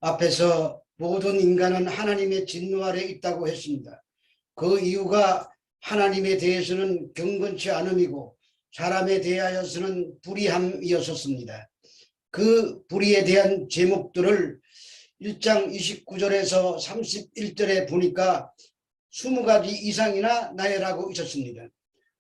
앞에서 모든 인간은 하나님의 진노 아래 있다고 했습니다. 그 이유가 하나님에 대해서는 경건치 않음이고 사람에 대하여서는 불의함이었습니다. 그 불의에 대한 제목들을 1장 29절에서 31절에 보니까 20가지 이상이나 나열하고 있었습니다.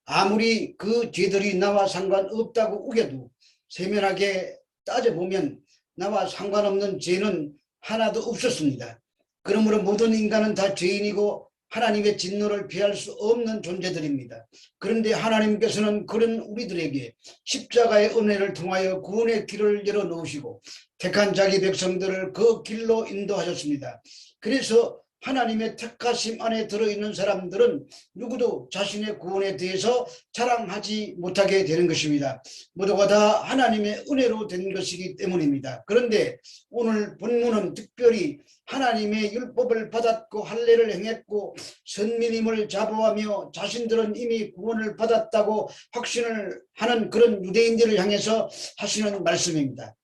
아무리 그 죄들이 나와 상관없다고 우겨도 세밀하게 따져보면 나와 상관없는 죄는 하나도 없었습니다. 그러므로 모든 인간은 다 죄인이고 하나님의 진노를 피할 수 없는 존재들입니다. 그런데 하나님께서는 그런 우리들에게 십자가의 은혜를 통하여 구원의 길을 열어놓으시고 택한 자기 백성들을 그 길로 인도하셨습니다. 그래서 하나님의 택하심 안에 들어있는 사람들은 누구도 자신의 구원에 대해서 자랑하지 못하게 되는 것입니다. 모두가 다 하나님의 은혜로 된 것이기 때문입니다. 그런데 오늘 본문은 특별히 하나님의 율법을 받았고 할례를 행했고 선민임을 자부하며 자신들은 이미 구원을 받았다고 확신을 하는 그런 유대인들을 향해서 하시는 말씀입니다.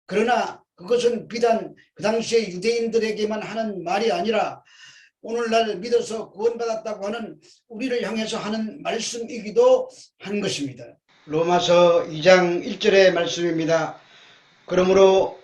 그러나 그것은 비단 그 당시에 유대인들에게만 하는 말이 아니라 오늘날 믿어서 구원받았다고 하는 우리를 향해서 하는 말씀이기도 한 것입니다. 로마서 2장 1절의 말씀입니다. 그러므로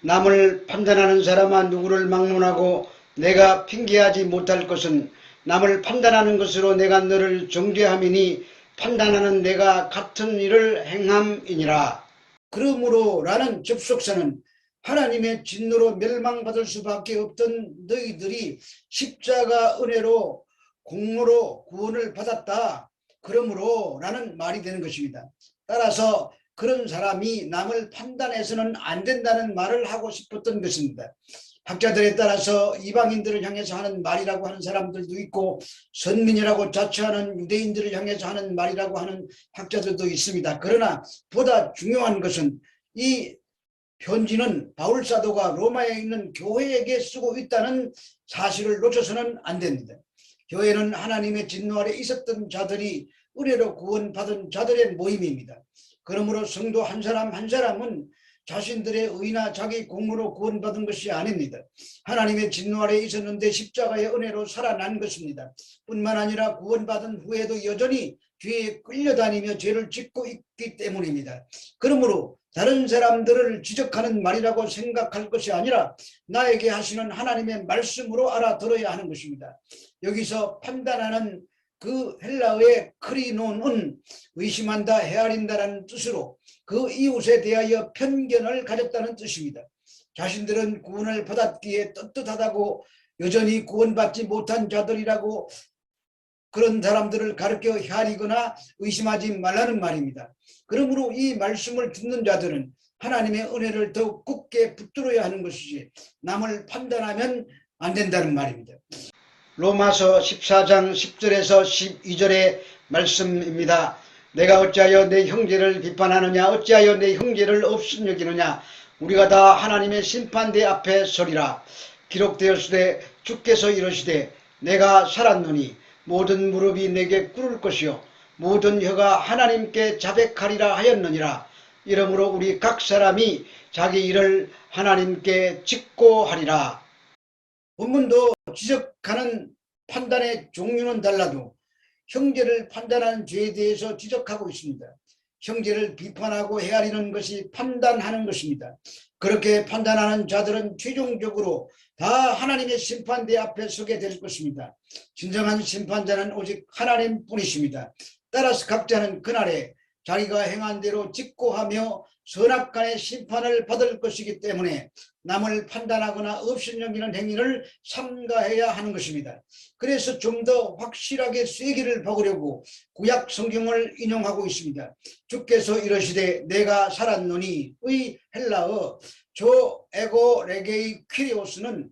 남을 판단하는 사람아 누구를 막론하고 내가 핑계하지 못할 것은 남을 판단하는 것으로 내가 너를 정죄함이니 판단하는 내가 같은 일을 행함이니라. 그러므로 라는 접속사는 하나님의 진노로 멸망받을 수밖에 없던 너희들이 십자가 은혜로 공로로 구원을 받았다. 그러므로 라는 말이 되는 것입니다. 따라서 그런 사람이 남을 판단해서는 안 된다는 말을 하고 싶었던 것입니다. 학자들에 따라서 이방인들을 향해서 하는 말이라고 하는 사람들도 있고 선민이라고 자처하는 유대인들을 향해서 하는 말이라고 하는 학자들도 있습니다. 그러나 보다 중요한 것은 이 편지는 바울사도가 로마에 있는 교회에게 쓰고 있다는 사실을 놓쳐서는 안 됩니다. 교회는 하나님의 진노 아래 있었던 자들이 은혜로 구원받은 자들의 모임입니다. 그러므로 성도 한 사람 한 사람은 자신들의 의나 자기 공로로 구원받은 것이 아닙니다. 하나님의 진노 아래 있었는데 십자가의 은혜로 살아난 것입니다. 뿐만 아니라 구원받은 후에도 여전히 죄에 끌려다니며 죄를 짓고 있기 때문입니다. 그러므로 다른 사람들을 지적하는 말이라고 생각할 것이 아니라 나에게 하시는 하나님의 말씀으로 알아들어야 하는 것입니다. 여기서 판단하는 그 헬라어의 크리논은 의심한다, 헤아린다라는 뜻으로 그 이웃에 대하여 편견을 가졌다는 뜻입니다. 자신들은 구원을 받았기에 떳떳하다고 여전히 구원받지 못한 자들이라고 그런 사람들을 가르쳐 헤아리거나 의심하지 말라는 말입니다. 그러므로 이 말씀을 듣는 자들은 하나님의 은혜를 더욱 굳게 붙들어야 하는 것이지 남을 판단하면 안 된다는 말입니다. 로마서 14장 10절에서 12절의 말씀입니다. 내가 어찌하여 내 형제를 비판하느냐 어찌하여 내 형제를 업신여기느냐 우리가 다 하나님의 심판대 앞에 서리라. 기록되었으되 주께서 이르시되 내가 살았노니 모든 무릎이 내게 꿇을 것이요 모든 혀가 하나님께 자백하리라 하였느니라. 이러므로 우리 각 사람이 자기 일을 하나님께 직고하리라. 본문도 지적하는 판단의 종류는 달라도 형제를 판단하는 죄에 대해서 지적하고 있습니다. 형제를 비판하고 헤아리는 것이 판단하는 것입니다. 그렇게 판단하는 자들은 최종적으로 다 하나님의 심판대 앞에 서게 될 것입니다. 진정한 심판자는 오직 하나님뿐이십니다. 따라서 각자는 그날에 자기가 행한 대로 직고하며 선악간의 심판을 받을 것이기 때문에 남을 판단하거나 업신여기는 행위를 삼가해야 하는 것입니다. 그래서 좀 더 확실하게 쐐기를 박으려고 구약 성경을 인용하고 있습니다. 주께서 이르시되 내가 살았노니의 헬라어 조 에고 레게이 퀴리오스는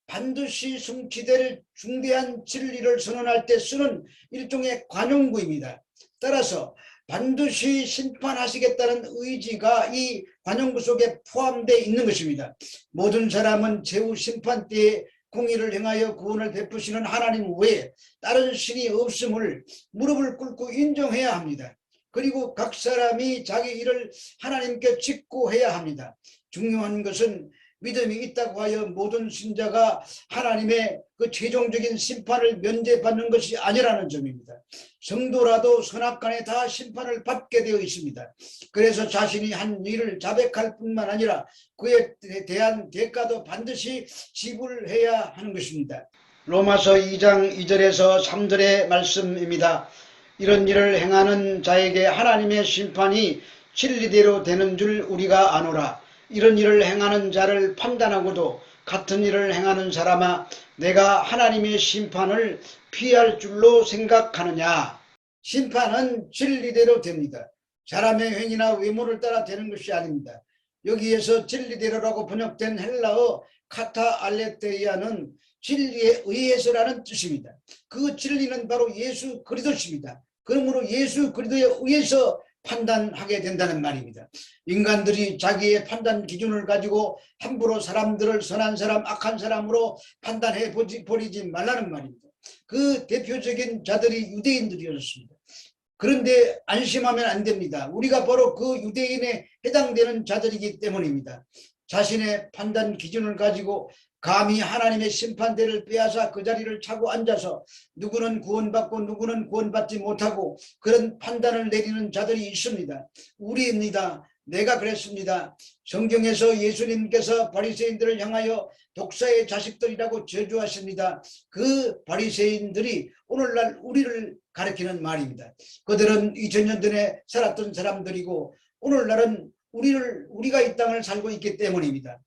반드시 성취될 중대한 진리를 선언할 때 쓰는 일종의 관용구입니다. 따라서 반드시 심판하시겠다는 의지가 이 관용구 속에 포함되어 있는 것입니다. 모든 사람은 제후 심판 때에 공의를 행하여 구원을 베푸시는 하나님 외에 다른 신이 없음을 무릎을 꿇고 인정해야 합니다. 그리고 각 사람이 자기 일을 하나님께 직고해야 합니다. 중요한 것은 믿음이 있다고 하여 모든 신자가 하나님의 그 최종적인 심판을 면제받는 것이 아니라는 점입니다. 성도라도 선악간에 다 심판을 받게 되어 있습니다. 그래서 자신이 한 일을 자백할 뿐만 아니라 그에 대한 대가도 반드시 지불해야 하는 것입니다. 로마서 2장 2절에서 3절의 말씀입니다. 이런 일을 행하는 자에게 하나님의 심판이 진리대로 되는 줄 우리가 아노라. 이런 일을 행하는 자를 판단하고도 같은 일을 행하는 사람아, 내가 하나님의 심판을 피할 줄로 생각하느냐. 심판은 진리대로 됩니다. 사람의 행위나 외모를 따라 되는 것이 아닙니다. 여기에서 진리대로라고 번역된 헬라어 카타 알레테이아는 진리에 의해서라는 뜻입니다. 그 진리는 바로 예수 그리스도십니다. 그러므로 예수 그리스도에 의해서 판단하게 된다는 말입니다. 인간들이 자기의 판단 기준을 가지고 함부로 사람들을 선한 사람, 악한 사람으로 판단해 버리지 말라는 말입니다. 그 대표적인 자들이 유대인들이었습니다. 그런데 안심하면 안 됩니다. 우리가 바로 그 유대인에 해당되는 자들이기 때문입니다. 자신의 판단 기준을 가지고 감히 하나님의 심판대를 빼앗아 그 자리를 차고 앉아서 누구는 구원받고 누구는 구원받지 못하고 그런 판단을 내리는 자들이 있습니다. 우리입니다. 내가 그랬습니다. 성경에서 예수님께서 바리새인들을 향하여 독사의 자식들이라고 저주하십니다. 그 바리새인들이 오늘날 우리를 가리키는 말입니다. 그들은 2000년 전에 살았던 사람들이고 오늘날은 우리가 이 땅을 살고 있기 때문입니다.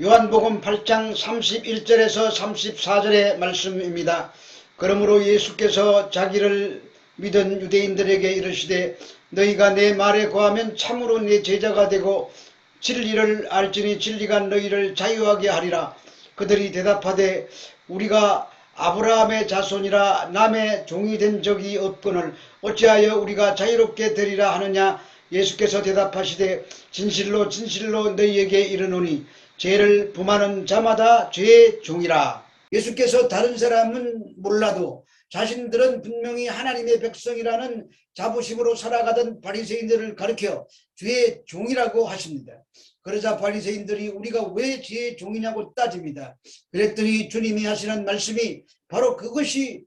요한복음 8장 31절에서 34절의 말씀입니다. 그러므로 예수께서 자기를 믿은 유대인들에게 이르시되 너희가 내 말에 거하면 참으로 내 제자가 되고 진리를 알지니 진리가 너희를 자유하게 하리라. 그들이 대답하되 우리가 아브라함의 자손이라 남의 종이 된 적이 없거늘 어찌하여 우리가 자유롭게 되리라 하느냐. 예수께서 대답하시되 진실로 진실로 너희에게 이르노니 죄를 범하는 자마다 죄의 종이라. 예수께서 다른 사람은 몰라도 자신들은 분명히 하나님의 백성이라는 자부심으로 살아가던 바리새인들을 가리켜 죄의 종이라고 하십니다. 그러자 바리새인들이 우리가 왜 죄의 종이냐고 따집니다. 그랬더니 주님이 하시는 말씀이 바로 그것이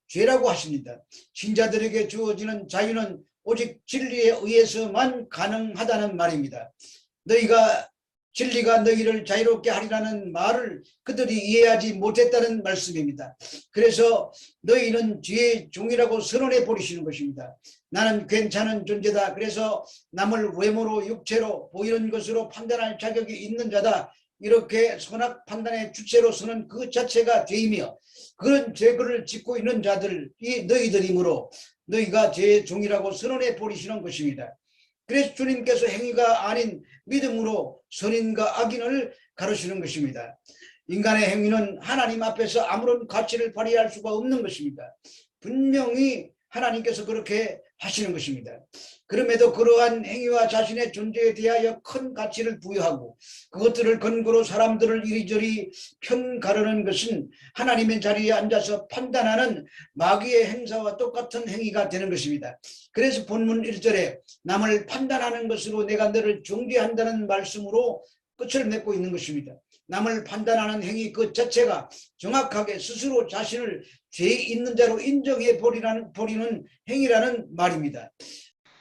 죄라고 하십니다. 신자들에게 주어지는 자유는 오직 진리에 의해서만 가능하다는 말입니다. 진리가 너희를 자유롭게 하리라는 말을 그들이 이해하지 못했다는 말씀입니다. 그래서 너희는 죄의 종이라고 선언해 버리시는 것입니다. 나는 괜찮은 존재다. 그래서 남을 외모로 육체로 보이는 것으로 판단할 자격이 있는 자다. 이렇게 선악 판단의 주체로서는 그 자체가 죄이며 그런 죄를 짓고 있는 자들이 너희들이므로 너희가 죄의 종이라고 선언해 버리시는 것입니다. 그래서 주님께서 행위가 아닌 믿음으로 선인과 악인을 가르치는 것입니다. 인간의 행위는 하나님 앞에서 아무런 가치를 발휘할 수가 없는 것입니다. 분명히 하나님께서 그렇게 하시는 것입니다. 그럼에도 그러한 행위와 자신의 존재에 대하여 큰 가치를 부여하고 그것들을 근거로 사람들을 이리저리 편가르는 것은 하나님의 자리에 앉아서 판단하는 마귀의 행사와 똑같은 행위가 되는 것입니다. 그래서 본문 1절에 남을 판단하는 것으로 내가 너를 정죄한다는 말씀으로 끝을 맺고 있는 것입니다. 남을 판단하는 행위 그 자체가 정확하게 스스로 자신을 죄 있는 자로 인정해 버리는 행위라는 말입니다.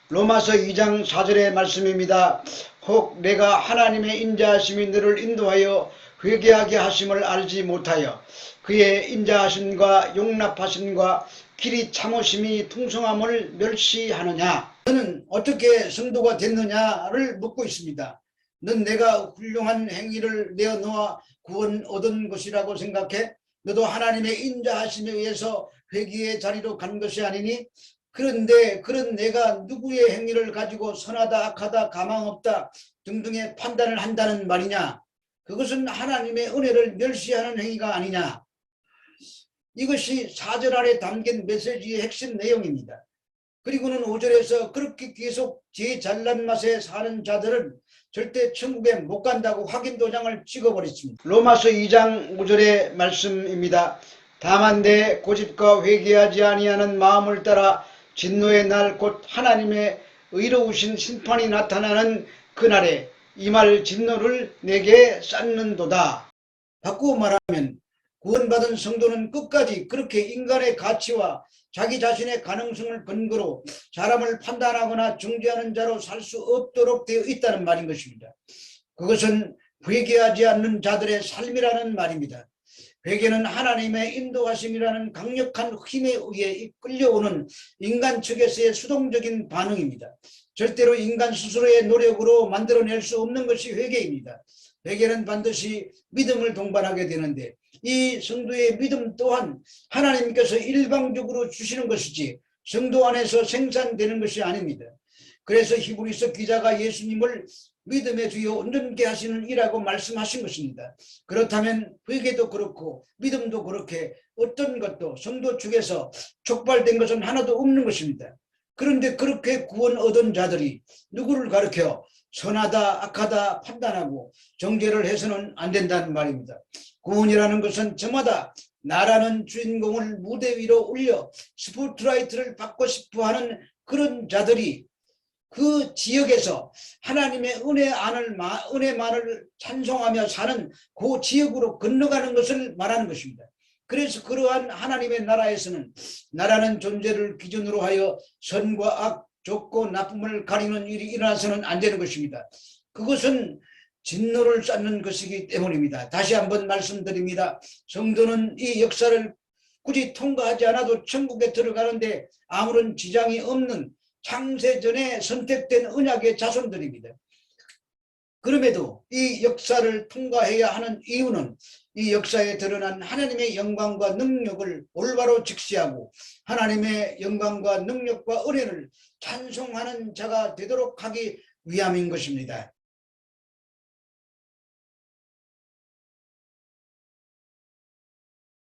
로마서 2장 4절의 말씀입니다. 혹 내가 하나님의 인자하심이 너를 인도하여 회개하게 하심을 알지 못하여 그의 인자하심과 용납하심과 길이 참으심이 풍성함을 멸시하느냐. 너는 어떻게 성도가 됐느냐를 묻고 있습니다. 넌 내가 훌륭한 행위를 내어놓아 구원 얻은 것이라고 생각해? 너도 하나님의 인자하심에 의해서 회개의 자리로 간 것이 아니니? 그런데 그런 내가 누구의 행위를 가지고 선하다 악하다 가망없다 등등의 판단을 한다는 말이냐? 그것은 하나님의 은혜를 멸시하는 행위가 아니냐? 이것이 4절 아래 담긴 메시지의 핵심 내용입니다. 그리고는 5절에서 그렇게 계속 제 잘난 맛에 사는 자들은 절대 천국에 못 간다고 확인 도장을 찍어버렸습니다. 로마서 2장 5절의 말씀입니다. 다만 내 고집과 회개하지 아니하는 마음을 따라 진노의 날 곧 하나님의 의로우신 심판이 나타나는 그날에 이 말 진노를 내게 쌓는도다. 바꾸어 말하면 구원받은 성도는 끝까지 그렇게 인간의 가치와 자기 자신의 가능성을 근거로 사람을 판단하거나 중재하는 자로 살 수 없도록 되어 있다는 말인 것입니다. 그것은 회개하지 않는 자들의 삶이라는 말입니다. 회개는 하나님의 인도하심이라는 강력한 힘에 의해 끌려오는 인간 측에서의 수동적인 반응입니다. 절대로 인간 스스로의 노력으로 만들어낼 수 없는 것이 회개입니다. 회개는 반드시 믿음을 동반하게 되는데 이 성도의 믿음 또한 하나님께서 일방적으로 주시는 것이지 성도 안에서 생산되는 것이 아닙니다. 그래서 히브리서 기자가 예수님을 믿음의 주요 온전케 하시는 이라고 말씀하신 것입니다. 그렇다면 회개도 그렇고 믿음도 그렇게 어떤 것도 성도 측에서 촉발된 것은 하나도 없는 것입니다. 그런데 그렇게 구원 얻은 자들이 누구를 가르쳐 선하다 악하다 판단하고 정죄를 해서는 안 된다는 말입니다. 구원이라는 것은 저마다 나라는 주인공을 무대 위로 올려 스포트라이트를 받고 싶어하는 그런 자들이 그 지역에서 하나님의 은혜만을 찬송하며 사는 그 지역으로 건너가는 것을 말하는 것입니다. 그래서 그러한 하나님의 나라에서는 나라는 존재를 기준으로 하여 선과 악, 좋고 나쁨을 가리는 일이 일어나서는 안 되는 것입니다. 그것은 진노를 쌓는 것이기 때문입니다. 다시 한번 말씀드립니다. 성도는 이 역사를 굳이 통과하지 않아도 천국에 들어가는데 아무런 지장이 없는 창세전에 선택된 언약의 자손들입니다. 그럼에도 이 역사를 통과해야 하는 이유는 이 역사에 드러난 하나님의 영광과 능력을 올바로 직시하고 하나님의 영광과 능력과 은혜를 찬송하는 자가 되도록 하기 위함인 것입니다.